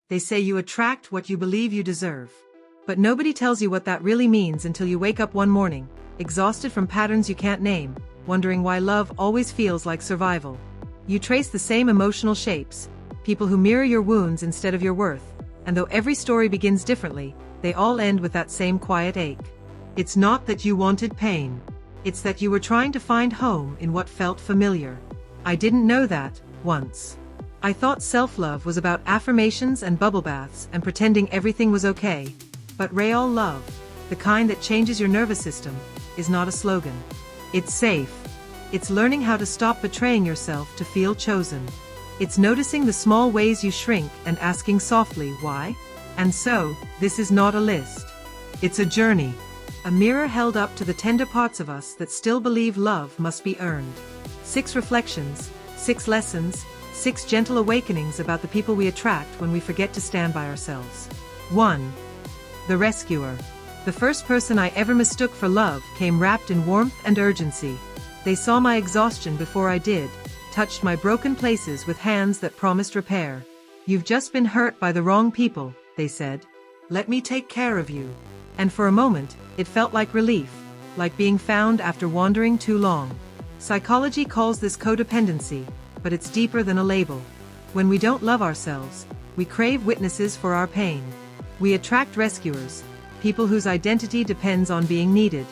They say you attract what you believe you deserve. But nobody tells you what that really means until you wake up one morning, exhausted from patterns you can't name, wondering why love always feels like survival. You trace the same emotional shapes, people who mirror your wounds instead of your worth, and though every story begins differently, they all end with that same quiet ache. It's not that you wanted pain. It's that you were trying to find home in what felt familiar. I didn't know that, once. I thought self-love was about affirmations and bubble baths and pretending everything was okay. But real love, the kind that changes your nervous system, is not a slogan. It's safe. It's learning how to stop betraying yourself to feel chosen. It's noticing the small ways you shrink and asking softly why. And so, this is not a list. It's a journey. A mirror held up to the tender parts of us that still believe love must be earned. 6 reflections, 6 lessons, 6 gentle awakenings about the people we attract when we forget to stand by ourselves. 1. The rescuer. The first person I ever mistook for love came wrapped in warmth and urgency. They saw my exhaustion before I did, touched my broken places with hands that promised repair. You've just been hurt by the wrong people, they said. Let me take care of you. And for a moment, it felt like relief, like being found after wandering too long. Psychology calls this codependency, but it's deeper than a label. When we don't love ourselves, we crave witnesses for our pain. We attract rescuers, people whose identity depends on being needed.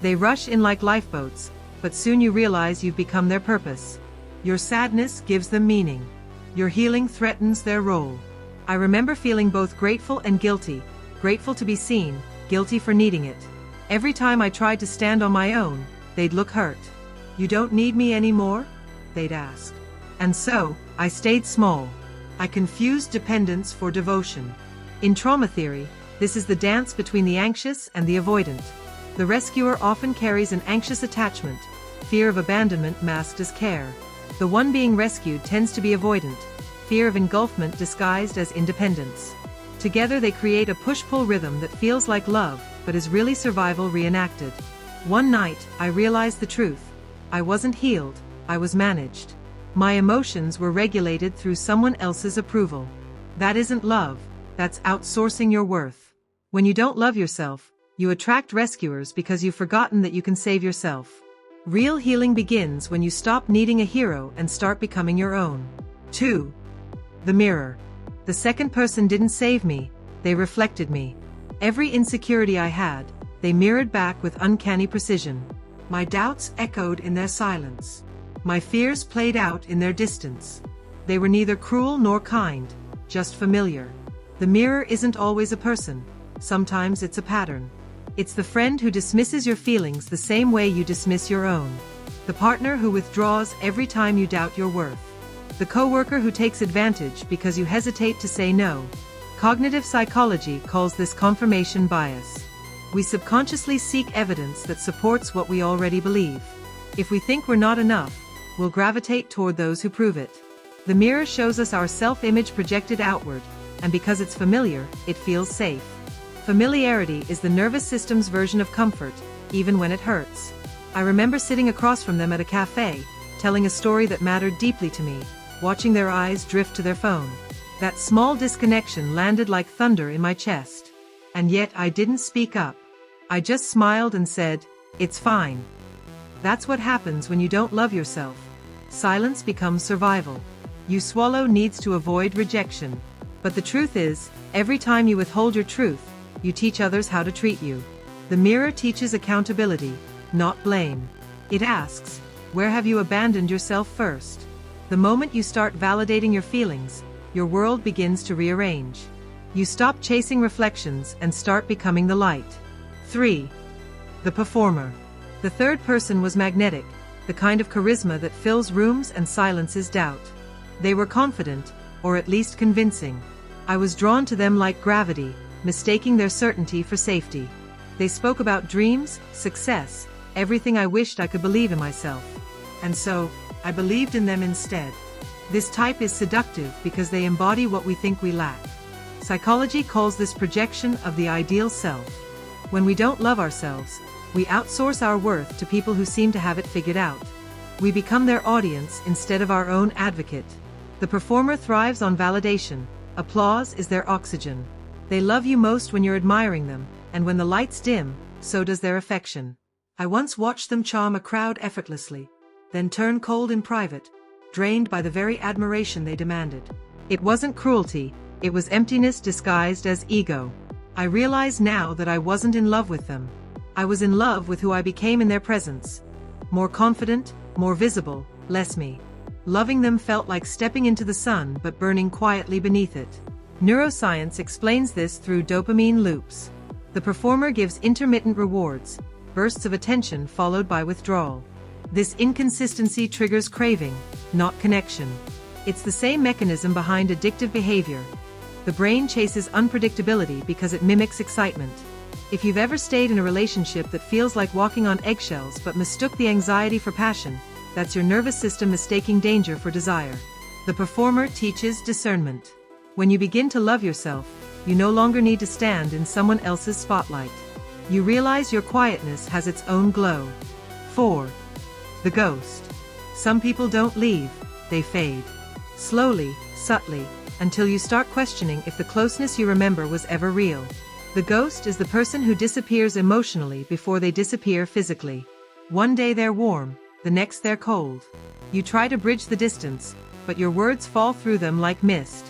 They rush in like lifeboats, but soon you realize you've become their purpose. Your sadness gives them meaning. Your healing threatens their role. I remember feeling both grateful and guilty, grateful to be seen, guilty for needing it. Every time I tried to stand on my own, they'd look hurt. You don't need me anymore? They'd ask. And so, I stayed small. I confused dependence for devotion. In trauma theory, this is the dance between the anxious and the avoidant. The rescuer often carries an anxious attachment, fear of abandonment masked as care. The one being rescued tends to be avoidant, fear of engulfment disguised as independence. Together they create a push-pull rhythm that feels like love, but is really survival reenacted. One night, I realized the truth. I wasn't healed, I was managed. My emotions were regulated through someone else's approval. That isn't love, that's outsourcing your worth. When you don't love yourself, you attract rescuers because you've forgotten that you can save yourself. Real healing begins when you stop needing a hero and start becoming your own. 2. The mirror. The second person didn't save me, they reflected me. Every insecurity I had, they mirrored back with uncanny precision. My doubts echoed in their silence. My fears played out in their distance. They were neither cruel nor kind, just familiar. The mirror isn't always a person. Sometimes it's a pattern. It's the friend who dismisses your feelings the same way you dismiss your own. The partner who withdraws every time you doubt your worth. The coworker who takes advantage because you hesitate to say no. Cognitive psychology calls this confirmation bias. We subconsciously seek evidence that supports what we already believe. If we think we're not enough, we'll gravitate toward those who prove it. The mirror shows us our self-image projected outward, and because it's familiar, it feels safe. Familiarity is the nervous system's version of comfort, even when it hurts. I remember sitting across from them at a cafe, telling a story that mattered deeply to me, watching their eyes drift to their phone. That small disconnection landed like thunder in my chest. And yet I didn't speak up. I just smiled and said, "It's fine." That's what happens when you don't love yourself. Silence becomes survival. You swallow needs to avoid rejection. But the truth is, every time you withhold your truth, you teach others how to treat you. The mirror teaches accountability, not blame. It asks, where have you abandoned yourself first? The moment you start validating your feelings, your world begins to rearrange. You stop chasing reflections and start becoming the light. 3. The performer. The third person was magnetic, the kind of charisma that fills rooms and silences doubt. They were confident, or at least convincing. I was drawn to them like gravity, mistaking their certainty for safety. They spoke about dreams, success, everything I wished I could believe in myself. And so, I believed in them instead. This type is seductive because they embody what we think we lack. Psychology calls this projection of the ideal self. When we don't love ourselves, we outsource our worth to people who seem to have it figured out. We become their audience instead of our own advocate. The performer thrives on validation, Applause is their oxygen. They love you most when you're admiring them, and when the lights dim, so does their affection. I once watched them charm a crowd effortlessly, then turn cold in private, drained by the very admiration they demanded. It wasn't cruelty, it was emptiness disguised as ego. I realize now that I wasn't in love with them. I was in love with who I became in their presence. More confident, more visible, less me. Loving them felt like stepping into the sun but burning quietly beneath it. Neuroscience explains this through dopamine loops. The performer gives intermittent rewards, bursts of attention followed by withdrawal. This inconsistency triggers craving, not connection. It's the same mechanism behind addictive behavior. The brain chases unpredictability because it mimics excitement. If you've ever stayed in a relationship that feels like walking on eggshells but mistook the anxiety for passion, that's your nervous system mistaking danger for desire. The performer teaches discernment. When you begin to love yourself, you no longer need to stand in someone else's spotlight. You realize your quietness has its own glow. 4. The ghost. Some people don't leave, they fade. Slowly, subtly, until you start questioning if the closeness you remember was ever real. The ghost is the person who disappears emotionally before they disappear physically. One day they're warm, the next they're cold. You try to bridge the distance, but your words fall through them like mist.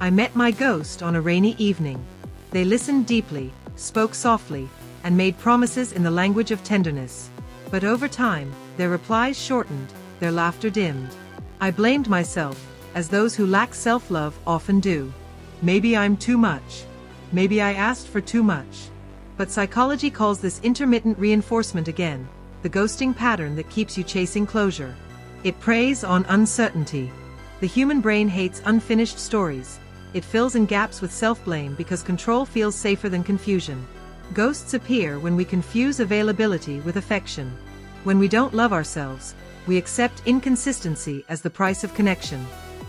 I met my ghost on a rainy evening. They listened deeply, spoke softly, and made promises in the language of tenderness. But over time, their replies shortened, their laughter dimmed. I blamed myself, as those who lack self-love often do. Maybe I'm too much. Maybe I asked for too much. But psychology calls this intermittent reinforcement again, the ghosting pattern that keeps you chasing closure. It preys on uncertainty. The human brain hates unfinished stories. It fills in gaps with self-blame because control feels safer than confusion. Ghosts appear when we confuse availability with affection. When we don't love ourselves, we accept inconsistency as the price of connection.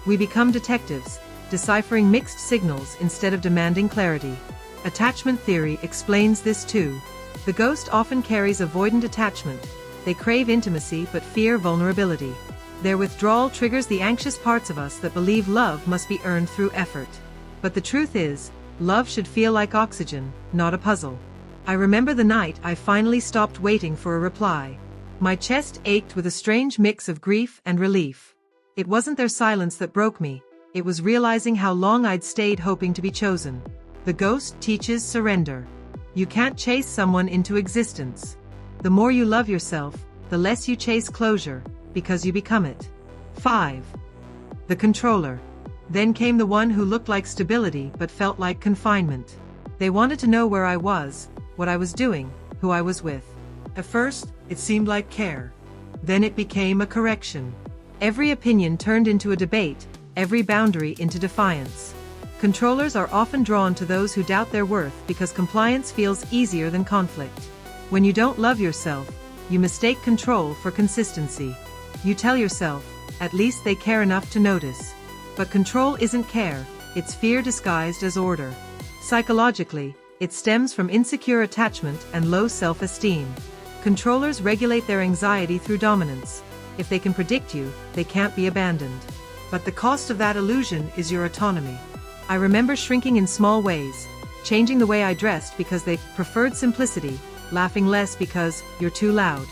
We become detectives, deciphering mixed signals instead of demanding clarity. Attachment theory explains this too. The ghost often carries avoidant attachment. They crave intimacy but fear vulnerability. Their withdrawal triggers the anxious parts of us that believe love must be earned through effort. But the truth is, love should feel like oxygen, not a puzzle. I remember the night I finally stopped waiting for a reply. My chest ached with a strange mix of grief and relief. It wasn't their silence that broke me. It was realizing how long I'd stayed hoping to be chosen. The ghost teaches surrender. You can't chase someone into existence. The more you love yourself, the less you chase closure, because you become it. 5. The controller. Then came the one who looked like stability but felt like confinement. They wanted to know where I was, what I was doing, who I was with. At first, it seemed like care. Then it became a correction. Every opinion turned into a debate, every boundary into defiance. Controllers are often drawn to those who doubt their worth because compliance feels easier than conflict. When you don't love yourself, you mistake control for consistency. You tell yourself, at least they care enough to notice. But control isn't care, it's fear disguised as order. Psychologically, it stems from insecure attachment and low self-esteem. Controllers regulate their anxiety through dominance. If they can predict you, they can't be abandoned. But the cost of that illusion is your autonomy. I remember shrinking in small ways, changing the way I dressed because they preferred simplicity, laughing less because you're too loud.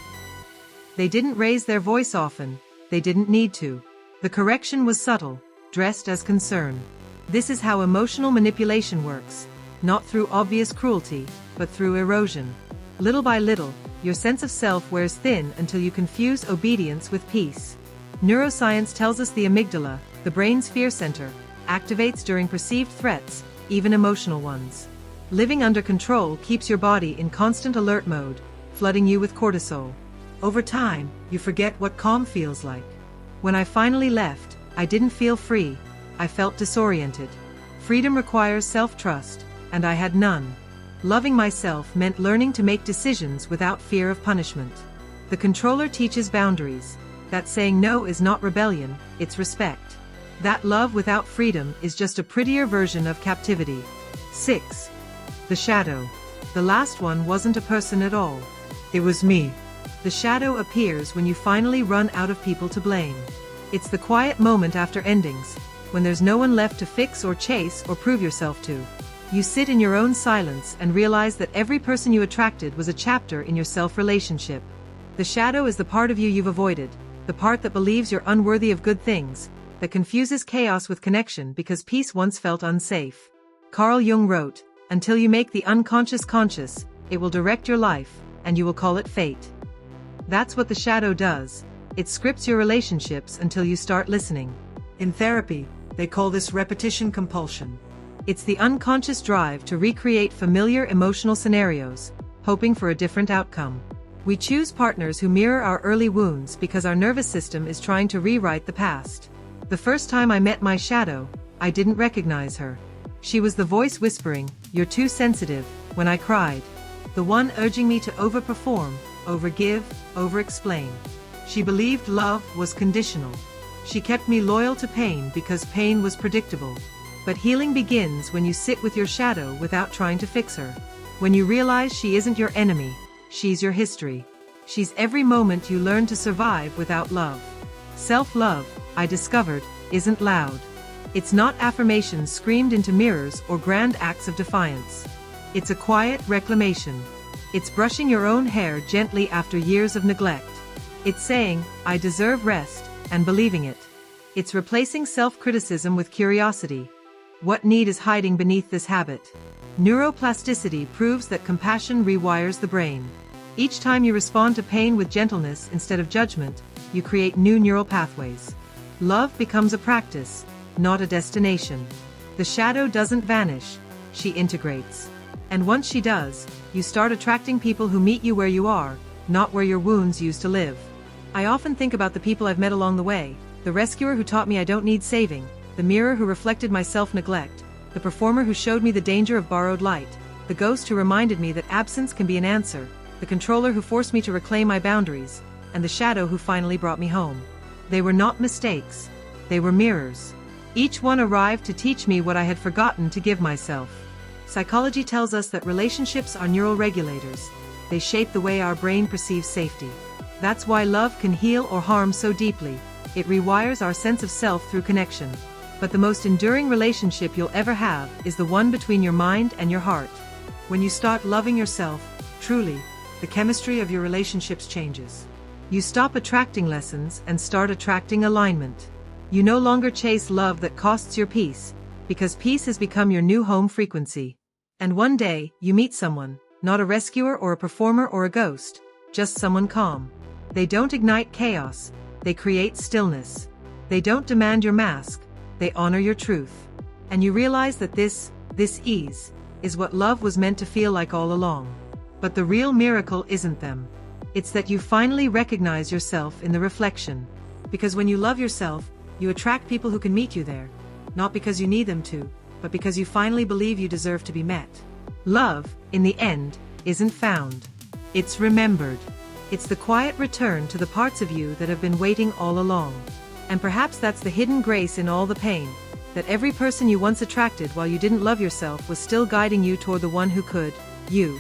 They didn't raise their voice often, they didn't need to. The correction was subtle, dressed as concern. This is how emotional manipulation works, not through obvious cruelty, but through erosion. Little by little, your sense of self wears thin until you confuse obedience with peace. Neuroscience tells us the amygdala, the brain's fear center, activates during perceived threats, even emotional ones. Living under control keeps your body in constant alert mode, flooding you with cortisol. Over time, you forget what calm feels like. When I finally left, I didn't feel free, I felt disoriented. Freedom requires self-trust, and I had none. Loving myself meant learning to make decisions without fear of punishment. The controller teaches boundaries, that saying no is not rebellion, it's respect. That love without freedom is just a prettier version of captivity. 6. The shadow. The last one wasn't a person at all. It was me. The shadow appears when you finally run out of people to blame. It's the quiet moment after endings, when there's no one left to fix or chase or prove yourself to. You sit in your own silence and realize that every person you attracted was a chapter in your self-relationship. The shadow is the part of you you've avoided, the part that believes you're unworthy of good things, that confuses chaos with connection because peace once felt unsafe. Carl Jung wrote, "Until you make the unconscious conscious, it will direct your life, and you will call it fate." That's what the shadow does. It scripts your relationships until you start listening. In therapy, they call this repetition compulsion. It's the unconscious drive to recreate familiar emotional scenarios, hoping for a different outcome. We choose partners who mirror our early wounds because our nervous system is trying to rewrite the past. The first time I met my shadow, I didn't recognize her. She was the voice whispering, "You're too sensitive," when I cried. The one urging me to overperform, overgive, overexplain. She believed love was conditional. She kept me loyal to pain because pain was predictable. But healing begins when you sit with your shadow without trying to fix her. When you realize she isn't your enemy, she's your history. She's every moment you learn to survive without love. Self-love, I discovered, isn't loud. It's not affirmations screamed into mirrors or grand acts of defiance. It's a quiet reclamation. It's brushing your own hair gently after years of neglect. It's saying, "I deserve rest," and believing it. It's replacing self-criticism with curiosity. What need is hiding beneath this habit? Neuroplasticity proves that compassion rewires the brain. Each time you respond to pain with gentleness instead of judgment, you create new neural pathways. Love becomes a practice, not a destination. The shadow doesn't vanish, she integrates. And once she does, you start attracting people who meet you where you are, not where your wounds used to live. I often think about the people I've met along the way, the rescuer who taught me I don't need saving, the mirror who reflected my self-neglect, the performer who showed me the danger of borrowed light, the ghost who reminded me that absence can be an answer, the controller who forced me to reclaim my boundaries, and the shadow who finally brought me home. They were not mistakes. They were mirrors. Each one arrived to teach me what I had forgotten to give myself. Psychology tells us that relationships are neural regulators. They shape the way our brain perceives safety. That's why love can heal or harm so deeply. It rewires our sense of self through connection. But the most enduring relationship you'll ever have is the one between your mind and your heart. When you start loving yourself, truly, the chemistry of your relationships changes. You stop attracting lessons and start attracting alignment. You no longer chase love that costs your peace, because peace has become your new home frequency. And one day, you meet someone, not a rescuer or a performer or a ghost, just someone calm. They don't ignite chaos, they create stillness. They don't demand your mask, they honor your truth. And you realize that this ease, is what love was meant to feel like all along. But the real miracle isn't them. It's that you finally recognize yourself in the reflection. Because when you love yourself, you attract people who can meet you there. Not because you need them to, but because you finally believe you deserve to be met. Love, in the end, isn't found. It's remembered. It's the quiet return to the parts of you that have been waiting all along. And perhaps that's the hidden grace in all the pain, that every person you once attracted while you didn't love yourself was still guiding you toward the one who could, you.